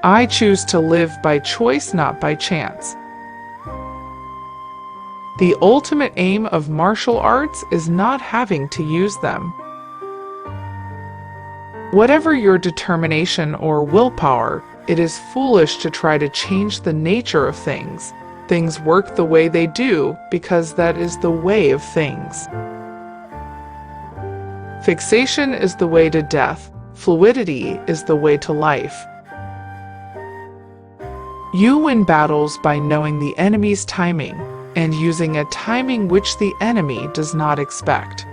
I choose to live by choice, not by chance. The ultimate aim of martial arts is not having to use them. Whatever your determination or willpower, it is foolish to try to change the nature of things. Things work the way they do because that is the way of things. Fixation is the way to death. Fluidity is the way to life. You win battles by knowing the enemy's timing and using a timing which the enemy does not expect.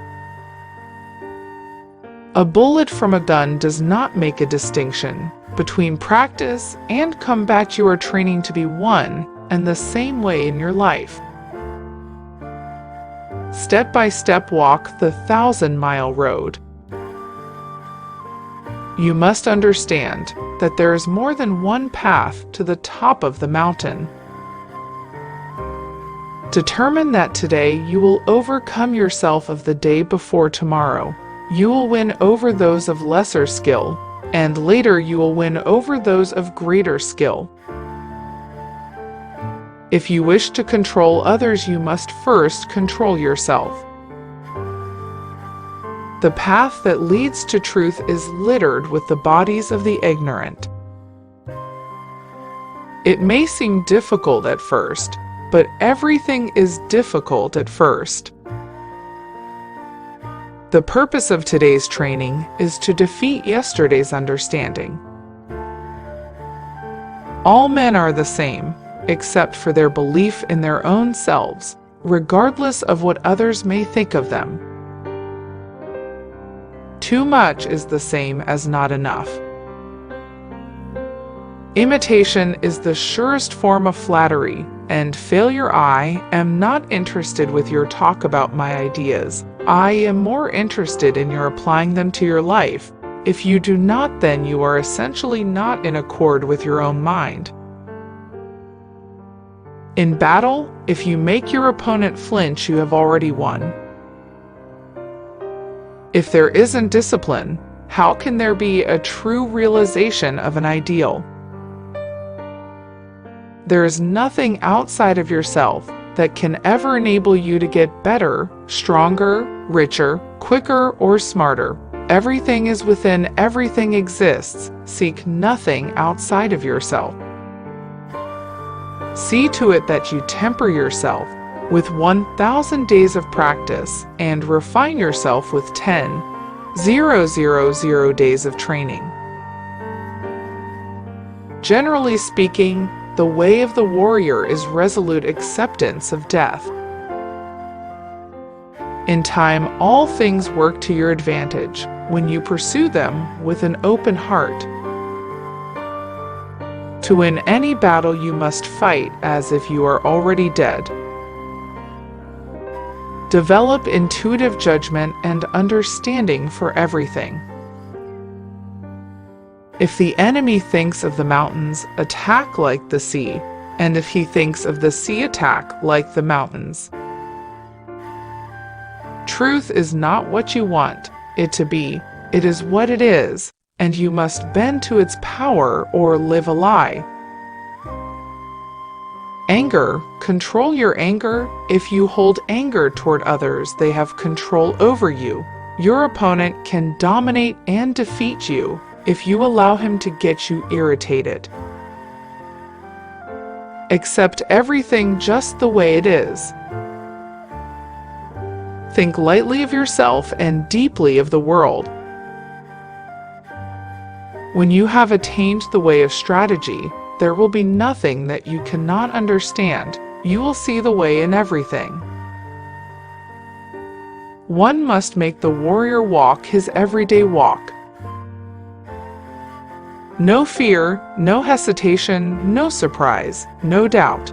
A bullet from a gun does not make a distinction between practice and combat. You are training to be one and the same way in your life. Step by step walk the 1,000-mile road. You must understand that there is more than one path to the top of the mountain. Determine that today you will overcome yourself of the day before tomorrow. You will win over those of lesser skill, and later you will win over those of greater skill. If you wish to control others, you must first control yourself. The path that leads to truth is littered with the bodies of the ignorant. It may seem difficult at first, but everything is difficult at first. The purpose of today's training is to defeat yesterday's understanding. All men are the same, except for their belief in their own selves, regardless of what others may think of them. Too much is the same as not enough. Imitation is the surest form of flattery, and failure. I am not interested with your talk about my ideas. I am more interested in your applying them to your life. If you do not, then you are essentially not in accord with your own mind. In battle, if you make your opponent flinch, you have already won. If there isn't discipline, how can there be a true realization of an ideal? There is nothing outside of yourself that can ever enable you to get better, stronger, richer, quicker, or smarter. Everything is within, everything exists. Seek nothing outside of yourself. See to it that you temper yourself with 1,000 days of practice and refine yourself with 10,000 days of training. Generally speaking, the way of the warrior is resolute acceptance of death. In time, all things work to your advantage when you pursue them with an open heart. To win any battle, you must fight as if you are already dead. Develop intuitive judgment and understanding for everything. If the enemy thinks of the mountains, attack like the sea, and if he thinks of the sea, attack like the mountains. Truth is not what you want it to be, it is what it is, and you must bend to its power or live a lie. Anger, control your anger. If you hold anger toward others, they have control over you. Your opponent can dominate and defeat you if you allow him to get you irritated. Accept everything just the way it is. Think lightly of yourself and deeply of the world. When you have attained the way of strategy, there will be nothing that you cannot understand. You will see the way in everything. One must make the warrior walk his everyday walk. No fear, no hesitation, no surprise, no doubt.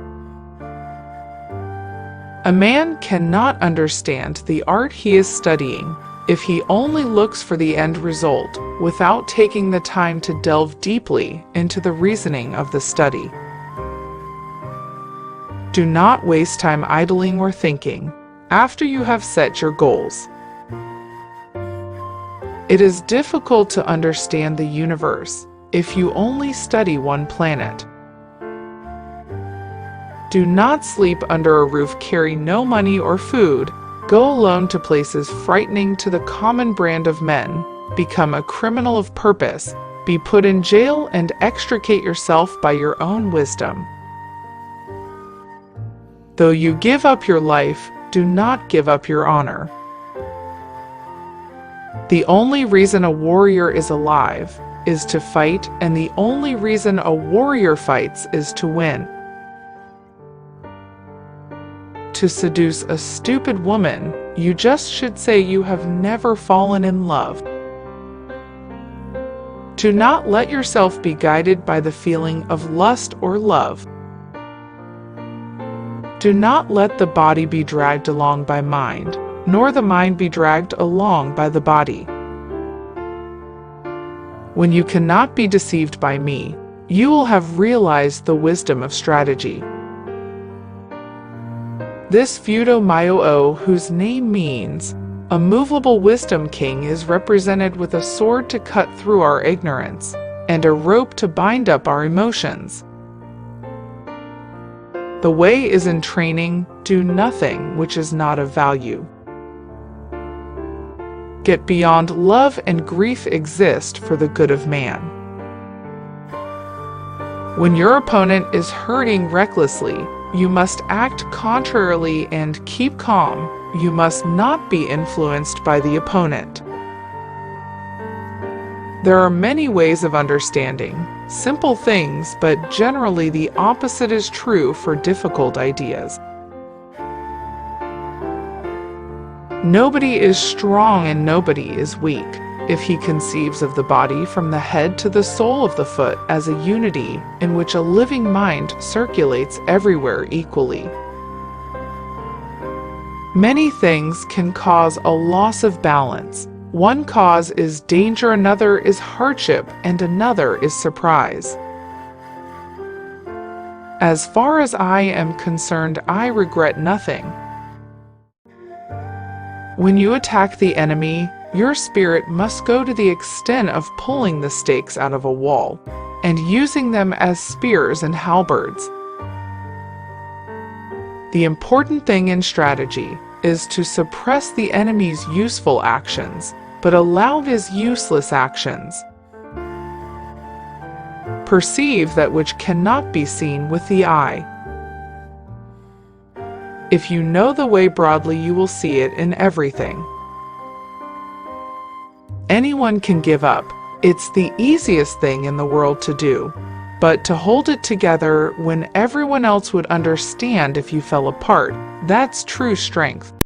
A man cannot understand the art he is studying if he only looks for the end result without taking the time to delve deeply into the reasoning of the study. Do not waste time idling or thinking after you have set your goals. It is difficult to understand the universe if you only study one planet. Do not sleep under a roof, carry no money or food, go alone to places frightening to the common brand of men, become a criminal of purpose, be put in jail and extricate yourself by your own wisdom. Though you give up your life, do not give up your honor. The only reason a warrior is alive is to fight, and the only reason a warrior fights is to win. To seduce a stupid woman, you just should say you have never fallen in love. Do not let yourself be guided by the feeling of lust or love. Do not let the body be dragged along by mind, nor the mind be dragged along by the body. When you cannot be deceived by me, you will have realized the wisdom of strategy. This Fudo Myo-o, whose name means a movable wisdom king, is represented with a sword to cut through our ignorance, and a rope to bind up our emotions. The way is in training, do nothing which is not of value. Get beyond love and grief exist for the good of man. When your opponent is hurting recklessly, you must act contrarily and keep calm. You must not be influenced by the opponent. There are many ways of understanding simple things, but generally the opposite is true for difficult ideas. Nobody is strong and nobody is weak, if he conceives of the body from the head to the sole of the foot as a unity in which a living mind circulates everywhere equally. Many things can cause a loss of balance. One cause is danger, another is hardship, and another is surprise. As far as I am concerned, I regret nothing. When you attack the enemy, your spirit must go to the extent of pulling the stakes out of a wall and using them as spears and halberds. The important thing in strategy is to suppress the enemy's useful actions, but allow his useless actions. Perceive that which cannot be seen with the eye. If you know the way broadly, you will see it in everything. Anyone can give up. It's the easiest thing in the world to do. But to hold it together when everyone else would understand if you fell apart, that's true strength.